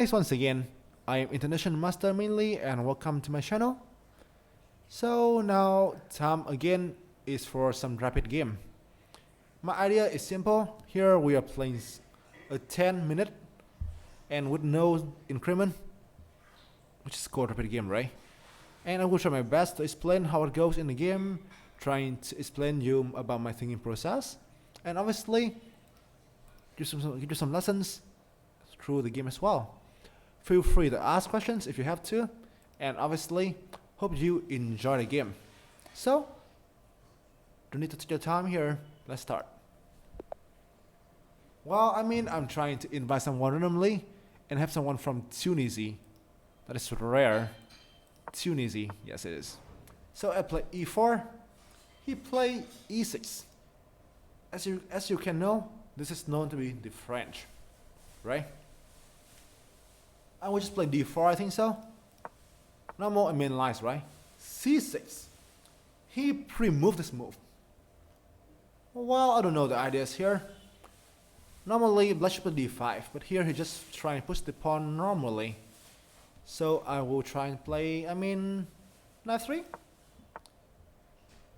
Thanks once again. I am International Master Minh and welcome to my channel. So now time again is for some rapid game. My idea is simple. Here we are playing a 10-minute and with no increment, which is called rapid game, right? And I will try my best to explain how it goes in the game, trying to explain you about my thinking process, and obviously give you some lessons through the game as well. Feel free to ask questions if you have to, and obviously hope you enjoy the game. So, don't need to take your time here. Let's start. Well, I'm trying to invite someone randomly and have someone from Tunisia. That is rare. Tunisia, yes it is. So I play e4. He play e6. As you can know, this is known to be the French, right? I will just play d4, I think so. Normal main lines, right? c6. He pre-moved this move. Well, I don't know the ideas here. Normally, black should play d5, but here he just try and push the pawn normally. So I will try and play, knight 3.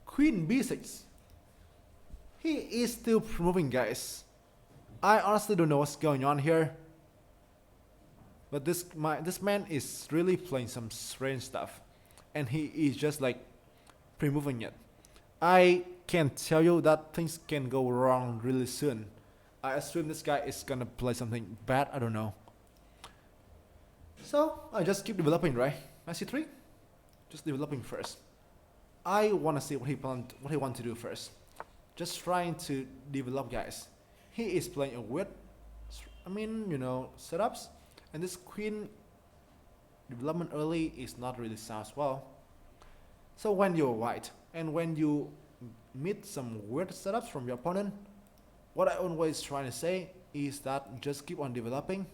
Queen b6. He is still moving, guys. I honestly don't know what's going on here. But this man is really playing some strange stuff. And he is just like pre-moving it. I can tell you that things can go wrong really soon. I assume this guy is gonna play something bad, I don't know. So I just keep developing, right? I see 3. Just developing first. I wanna see what he want to do first. Just trying to develop, guys. He is playing a weird, setups. And this queen development early is not really sound well. So when you're white and when you meet some weird setups from your opponent, what I always try to say is that just keep on developing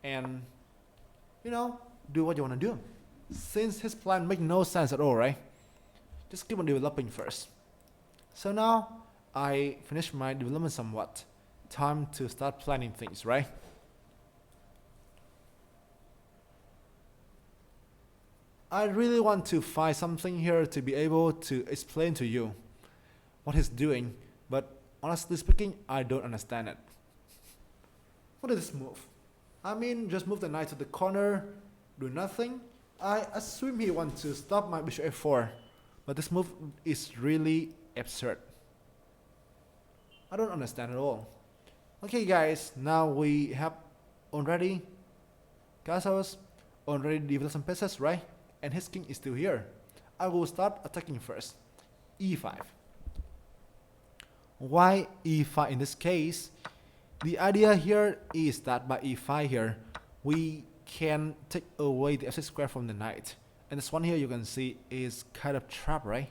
and do what you want to do. Since his plan makes no sense at all, right? Just keep on developing first. So now I finished my development somewhat. Time to start planning things, right? I really want to find something here to be able to explain to you what he's doing, but honestly speaking, I don't understand it. What is this move? Just move the knight to the corner, do nothing. I assume he wants to stop my bishop f4, but this move is really absurd. I don't understand at all. Okay guys, now we have already castles, already developed some pieces, right? And his king is still here. I will start attacking first. e5. Why e5 in this case? The idea here is that by e5 here, we can take away the f6 square from the knight. And this one here you can see is kind of trapped, right?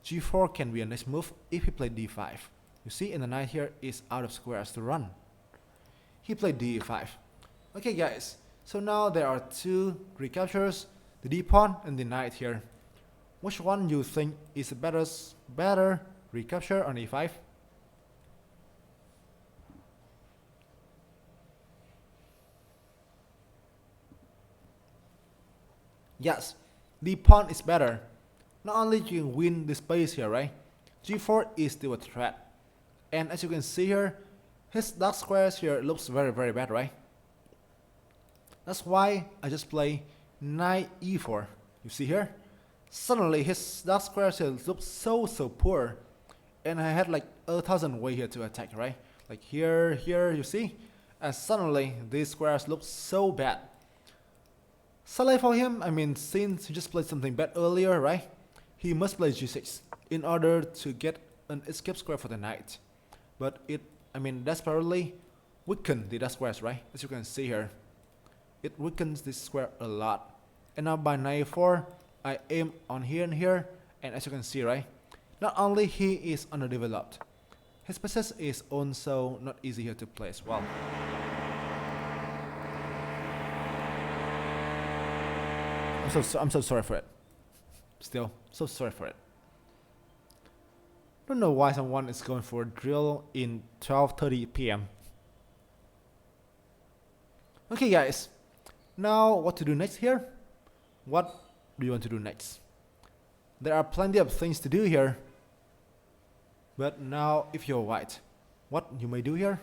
g4 can be a nice move if he played d5. You see, and the knight here is out of squares to run. He played d5. Okay guys, so now there are 2 recaptures, the d-pawn and the knight here. Which one you think is better recapture on e5? Yes, the pawn is better. Not only you can win the space here, right? g4 is still a threat. And as you can see here, his dark squares here looks very, very bad, right? That's why I just play knight e4. You see here? Suddenly his dark squares here look so poor. And I had like 1,000 ways here to attack, right? Like here, you see? And suddenly these squares look so bad. Sadly for him, since he just played something bad earlier, right? He must play g6 in order to get an escape square for the knight. But it, desperately weakened the dark squares, right? As you can see here. It weakens this square a lot. And now by knight 4, I aim on here and here. And as you can see, right? Not only he is underdeveloped, his pieces is also not easy here to play as well. I'm so sorry for it. Still, so sorry for it. Don't know why someone is going for a drill in 12:30 p.m. Okay guys, Now, what to do next here? What do you want to do next? There are plenty of things to do here. But now, if you're white, what you may do here?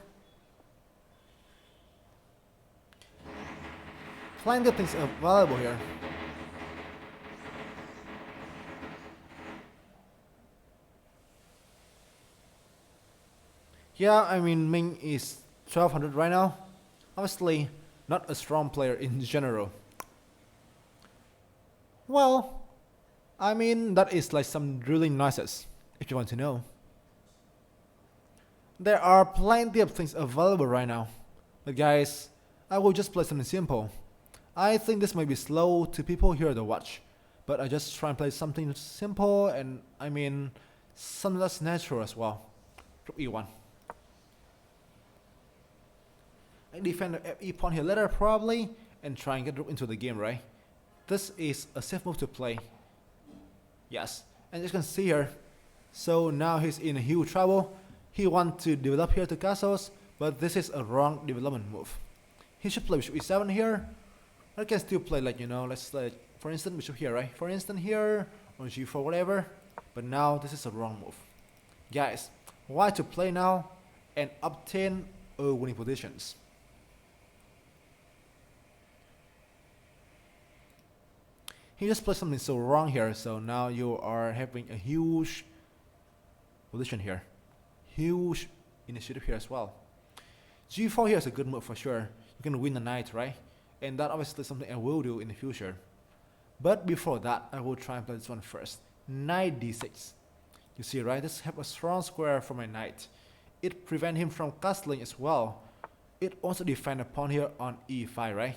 Plenty of things available here. Yeah, I mean, Ming is 1200 right now. Obviously, not a strong player in general. Well, I mean, that is like some drilling noises, if you want to know. There are plenty of things available right now. But guys, I will just play something simple. I think this may be slow to people here to watch. But I just try and play something simple and, I mean, something that's natural as well. Rook e1. I defend the fe pawn here later probably and try and get rook into the game, right? This is a safe move to play. Yes, and as you can see here, so now he's in a huge trouble. He wants to develop here to castles, but this is a wrong development move. He should play bishop e7 here. I can still play like, you know, let's like, for instance, bishop here, right? For instance here, or g4, whatever. But now this is a wrong move. Guys, why to play now and obtain a winning positions? He just played something so wrong here, so now you are having a huge position here. Huge initiative here as well. g4 here is a good move for sure. You can win the knight, right? And that obviously is something I will do in the future. But before that, I will try and play this one first. Knight d6. You see, right? This have a strong square for my knight. It prevents him from castling as well. It also defends a pawn here on e5, right?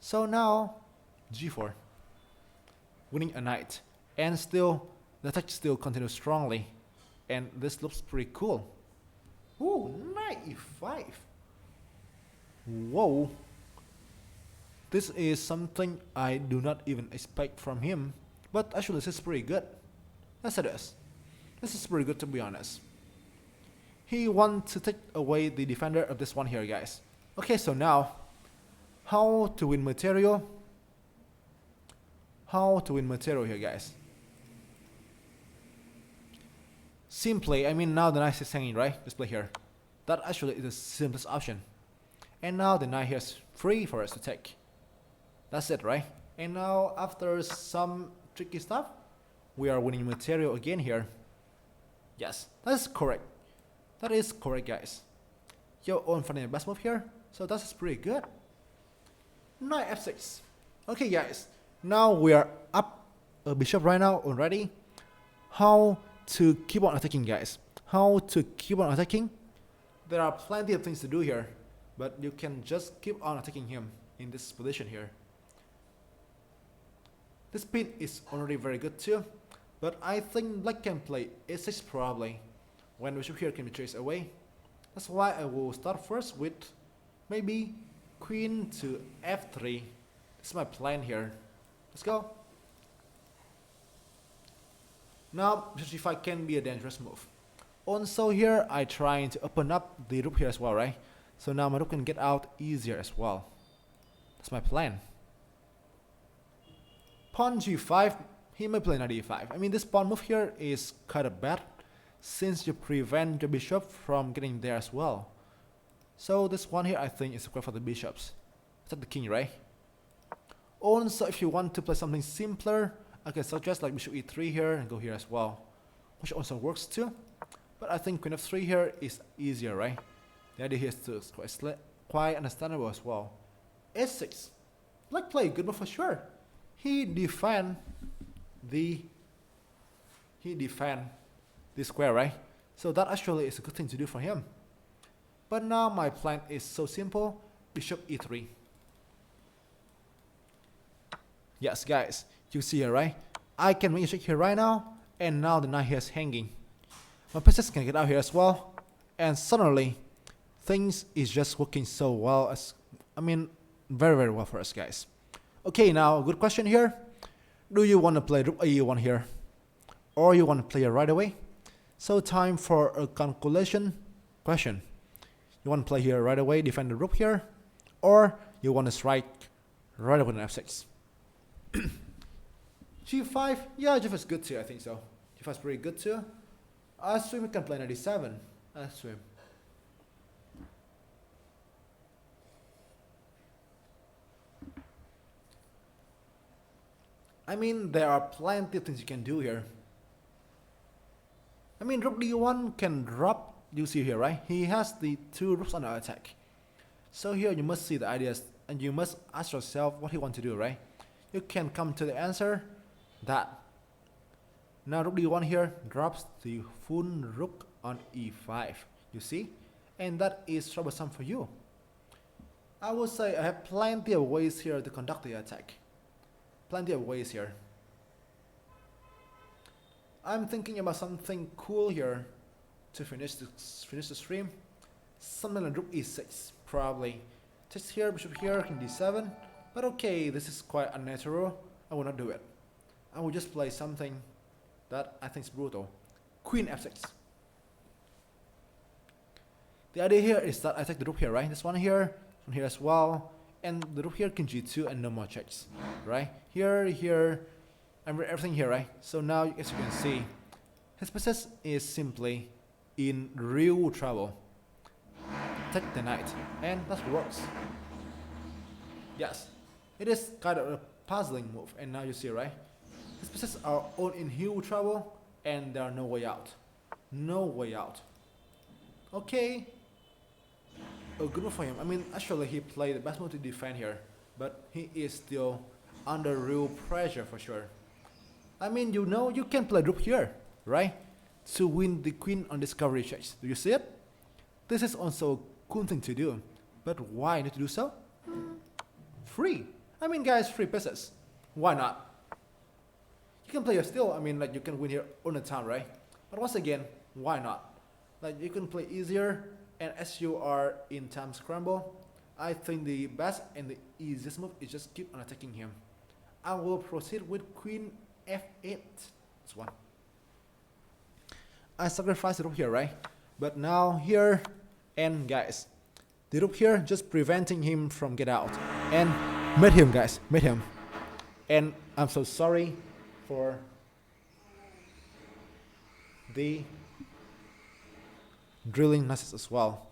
So now, g4. Winning a knight. And still, the attack still continues strongly. And this looks pretty cool. Ooh, knight e5. Whoa. This is something I do not even expect from him. But actually this is pretty good. Yes it is. This is pretty good to be honest. He wants to take away the defender of this one here, guys. Okay, so now, how to win material? How to win material here, guys? Simply, I mean now the knight is hanging, right? Let's play here. That actually is the simplest option. And now the knight here is free for us to take. That's it, right? And now after some tricky stuff, we are winning material again here. Yes, that is correct. That is correct, guys. Your own finding the best move here, so that's pretty good. Knight f6. Okay, guys. Now we are up a bishop right now already. How to keep on attacking, guys? How to keep on attacking? There are plenty of things to do here, but you can just keep on attacking him in this position here. This pin is already very good too, but I think black can play a6 probably, when bishop here can be chased away. That's why I will start first with maybe queen to f3. This is my plan here. Let's go. Now bishop g5 can be a dangerous move. Also here I trying to open up the rook here as well, right? So now my rook can get out easier as well. That's my plan. Pawn g5, he may play knight e5. I mean this pawn move here is kind of bad, since you prevent the bishop from getting there as well. So this one here I think is good for the bishops. Is that the king, right? Also if you want to play something simpler, I can suggest like bishop e3 here and go here as well, which also works too. But I think queen f3 here is easier, right? The idea here is quite understandable as well. a6. Black play good move for sure. He defend the square, right? So that actually is a good thing to do for him. But now my plan is so simple. Bishop e3. Yes, guys, you see here, right? I can make a check here right now, and now the knight here is hanging. My princess can get out here as well, and suddenly things is just working so well, as I mean very very well for us, guys. Okay, now good question here. Do you want to play rook e1 here, or you want to play it right away? So time for a calculation question. You want to play here right away, defend the rook here, or you want to strike right up with an f6. g5, yeah, g5 is good too, I think so. g5 is pretty good too. I assume we can play knight d7. I assume. I mean, there are plenty of things you can do here. I mean, rook d1 can drop, you see here, right? He has the 2 rooks on the attack. So here you must see the ideas and you must ask yourself what he wants to do, right? You can come to the answer that. Now rook d1 here drops the full rook on e5, you see? And that is troublesome for you. I would say I have plenty of ways here to conduct the attack. Plenty of ways here. I'm thinking about something cool here to finish the stream. Something like rook e6, probably. Just here, bishop here, king d7. But okay, this is quite unnatural. I will not do it. I will just play something that I think is brutal. Queen f6. The idea here is that I take the rook here, right? This one here as well. And the rook here, king g2, and no more checks, right? Here, and everything here, right? So now, as you can see, his princess is simply in real trouble. Take the knight, and that works. Yes, it is kind of a puzzling move, and now you see, right? His pieces are all in huge trouble, and there are no way out. No way out. Okay. A good move for him. I mean, actually, he played the best move to defend here, but he is still under real pressure for sure. I mean, you know, you can play rook here, right? To win the queen on discovery checks. Do you see it? This is also a cool thing to do, but why need to do so? Free. I mean, guys, free pieces. Why not? You can play here still. I mean, like, you can win here all the time, right? But once again, why not? Like, you can play easier, and as you are in time scramble, I think the best and the easiest move is just keep on attacking him. I will proceed with queen f8. This one. I sacrificed the rook here, right? But now here, and guys, the rook here just preventing him from get out. And made him, guys, made him. And I'm so sorry for the drilling noises as well.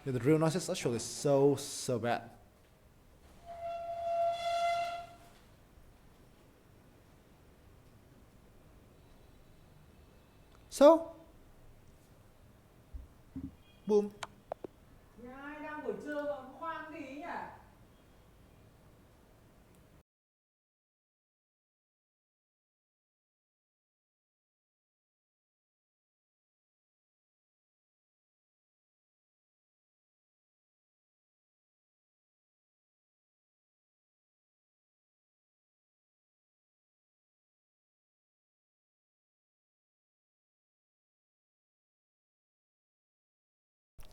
Yeah, the drill noises actually is so bad. So, boom. Nhà ai đang buổi trưa mà ông khoan gì ấy nhỉ?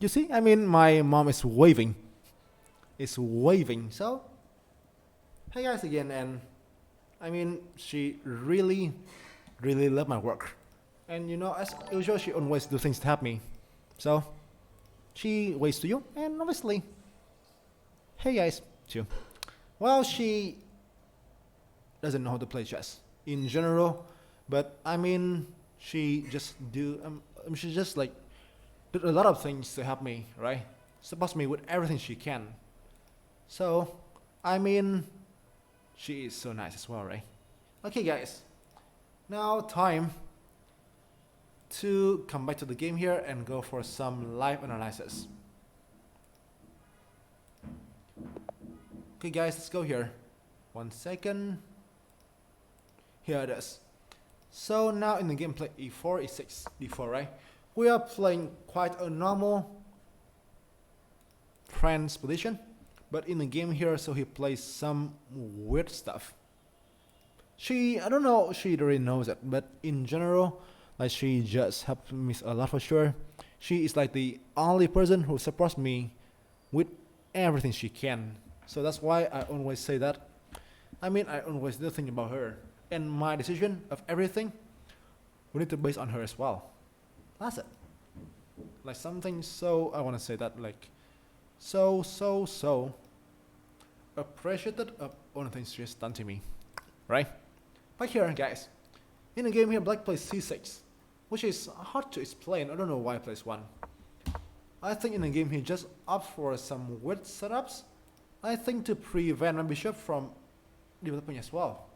You see, I mean, my mom is waving. It's waving. So, hey guys again, and I mean, she really loved my work. And you know, as usual, she always do things to help me. So, she waits to you, and obviously, hey guys, too. Well, she doesn't know how to play chess in general, but I mean, she just she just like did a lot of things to help me, right? Supports me with everything she can. So, I mean, she is so nice as well, right? Okay, guys. Now, time to come back to the game here and go for some live analysis. Okay, guys, let's go here. 1 second. Here it is. So now in the game, play e4, e6, d4, right? We are playing quite a normal friend's position, but in the game here, so he plays some weird stuff. I don't know, she already knows it, but in general, like, she just helped me a lot for sure. She is like the only person who supports me with everything she can. So that's why I always say that. I mean, I always do think about her, and my decision of everything, we need to base on her as well. That's it. Like something so, I want to say that, like, So appreciated of all the things she has done to me, right? But here, guys, in the game here, black plays c6, which is hard to explain. I don't know why he plays 1. I think in the game he just opt for some weird setups. I think to prevent my bishop from developing as well.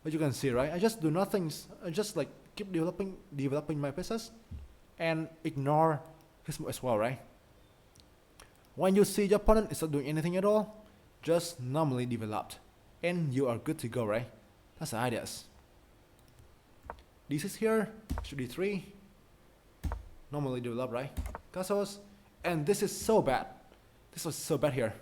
But you can see, right? I just do nothing. I just like keep developing my pieces, and ignore his move as well, right? When you see your opponent is not doing anything at all, just normally developed, and you are good to go, right? That's the ideas. D6 here, should D3, normally develop, right? Castles, and this is so bad. This was so bad here.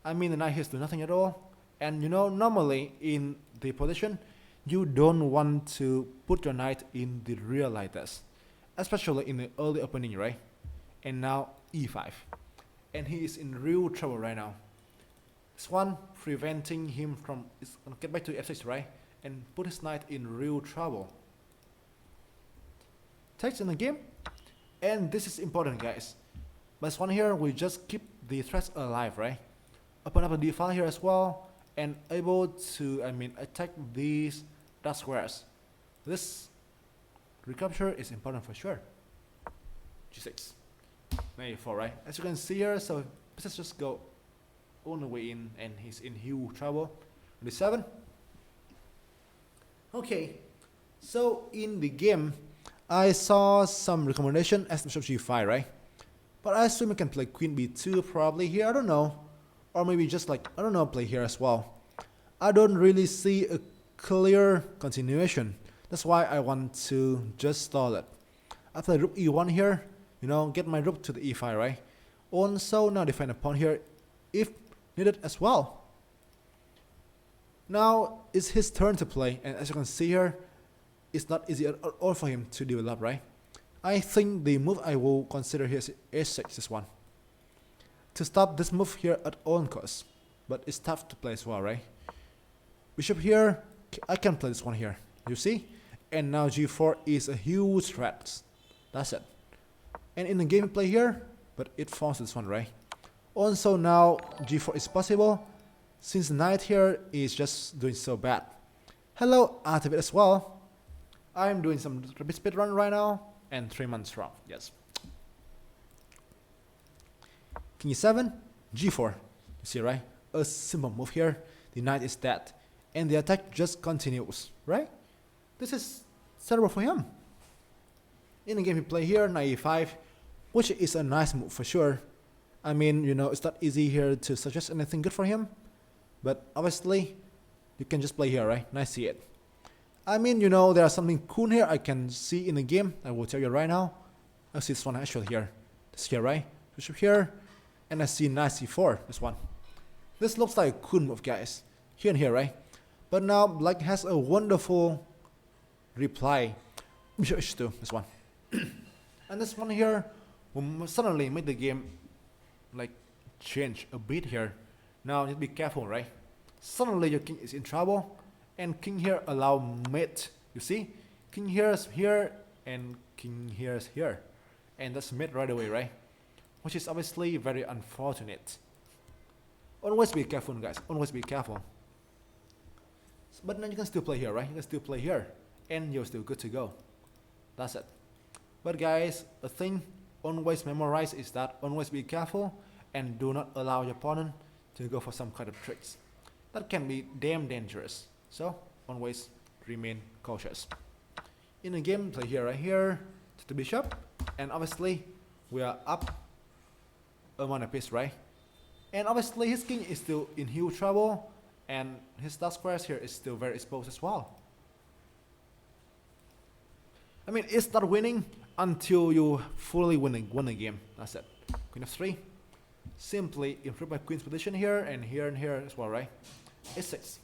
I mean, the knight here do nothing at all, and you know, normally in the position, you don't want to put your knight in the real like this, especially in the early opening, right? And now E5, and he is in real trouble right now. This one preventing him from get back to F6, right? And put his knight in real trouble. Takes in the game, and this is important, guys. But this one here, we just keep the threats alive, right? Open up a d file here as well, and able to, attack these dark squares. This recapture is important for sure. G6, knight e4, right? As you can see here, so let's just go all the way in, and he's in huge trouble. D7. Okay, so in the game, I saw some recommendation as bishop g5, right? But I assume I can play queen b2 probably here, I don't know. Or maybe just like, I don't know, play here as well. I don't really see a clear continuation. That's why I want to just stall it. I play rook e1 here, you know, get my rook to the e5, right? Also now defend a pawn here if needed as well. Now it's his turn to play, and as you can see here, it's not easy at all for him to develop, right? I think the move I will consider here is a6, this one. To stop this move here at all costs, but it's tough to play as well, right? Bishop here, I can play this one here, you see? And now g4 is a huge threat. That's it. And in the game play here, but it falls this one, right? Also now g4 is possible, since the knight here is just doing so bad. Hello, activate as well. I'm doing some rapid speed run right now, and 3 months wrong, yes. King e7, g4, you see, right? A simple move here, the knight is dead, and the attack just continues, right? This is terrible for him. In the game he play here, knight e5, which is a nice move for sure. I mean, you know, it's not easy here to suggest anything good for him, but obviously, you can just play here, right? Nice see it. I mean, you know, there's something cool here I can see in the game. I will tell you right now. I see this one actually here. This here, right? Bishop here. And I see knight c4, this one. This looks like a cool move, guys. Here and here, right? But now black has a wonderful reply. Bishop h2, this one. And this one here will suddenly make the game like change a bit here. Now you need to be careful, right? Suddenly your king is in trouble. And king here allow mate, you see? King here is here, and king here is here. And that's mate right away, right? Which is obviously very unfortunate. Always be careful, guys. Always be careful. But then you can still play here, right? You can still play here. And you're still good to go. That's it. But guys, a thing always memorize is that always be careful and do not allow your opponent to go for some kind of tricks. That can be damn dangerous. So always remain cautious. In the game, play here, right here, to the bishop, and obviously we are up a piece, right? And obviously his king is still in huge trouble, and his dark squares here is still very exposed as well. I mean, it's not winning until you fully win the game. That's it. Queen f3. Simply improve my queen's position here and here as well, right? a6.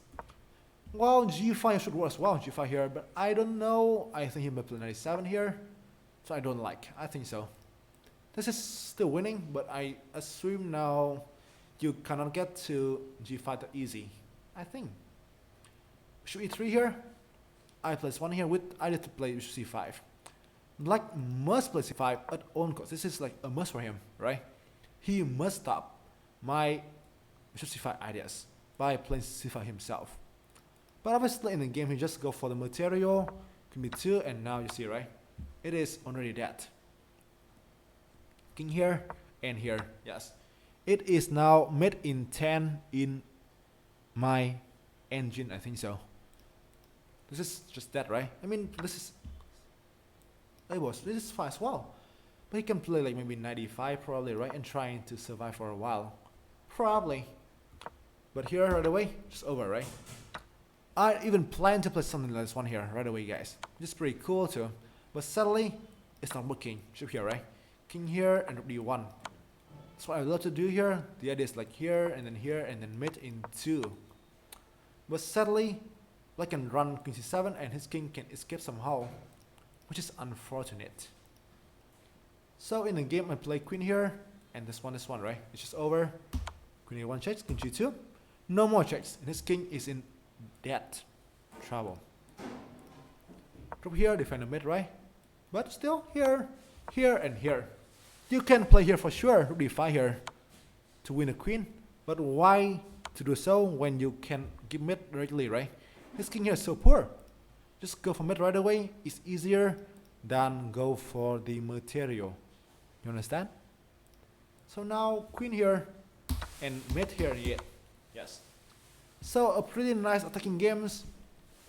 Well, g5 should work as well, g5 here, but I don't know. I think he might play knight e7 here, so I don't like. I think so. This is still winning, but I assume now you cannot get to g5 that easy. I think. Bishop e3 here. I play one here with I need to play bishop c5. Black must play c5 at all costs. This is like a must for him, right? He must stop my justify ideas by playing c5 himself. But obviously in the game he just go for the material, queen b2, and now you see, right? It is already dead. King here and here, yes. It is now made in 10 in my engine, I think so. This is just that, right? I mean, this is fine as well. But he can play like maybe 95 probably, right? And trying to survive for a while. Probably. But here right away, just over, right? I even plan to play something like this one here right away, guys. This is pretty cool too. But sadly, it's not working. Should here, right? King here and d1. That's what I love to do here. The idea is like here and then mate in 2. But sadly, I can run king c7 and his king can escape somehow, which is unfortunate. So in the game I play queen here and this one, right? It's just over. Queen a1 checks, king g2. No more checks, and his king is in dead trouble. From here, defend the mid, right? But still here, here, and here. You can play here for sure, rook d5 here to win a queen. But why to do so when you can give mid directly, right? His king here is so poor. Just go for mid right away. It's easier than go for the material. You understand? So now queen here and mid here yet. Yes. So a pretty nice attacking games,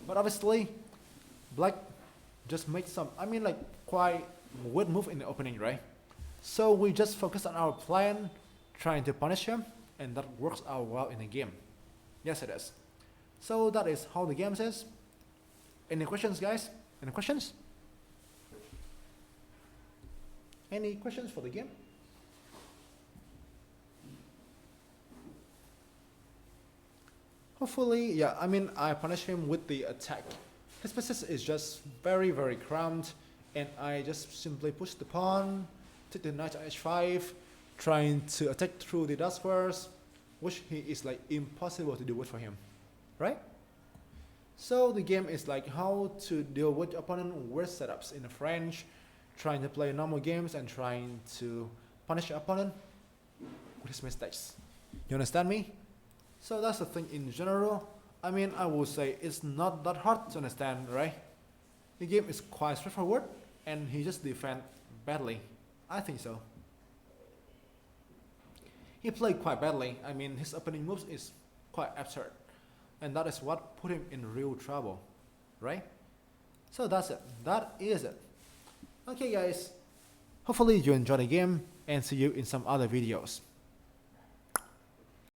but obviously black just made some, I mean like quite weird move in the opening, right? So we just focus on our plan, trying to punish him, and that works out well in the game. Yes, it is. So that is how the game is. Any questions, guys? Any questions? Any questions for the game? Hopefully, yeah, I mean, I punish him with the attack. His position is just very, very cramped, and I just simply push the pawn, take the knight to h5, trying to attack through the dark squares, which he is like impossible to do it for him, right? So the game is like how to deal with opponent with setups in the French, trying to play normal games and trying to punish your opponent with his mistakes. You understand me? So that's the thing in general. I mean, I would say it's not that hard to understand, right? The game is quite straightforward and he just defends badly. I think so. He played quite badly. I mean, his opening moves is quite absurd. And that is what put him in real trouble, right? So that's it. That is it. Okay, guys. Hopefully you enjoy the game and see you in some other videos.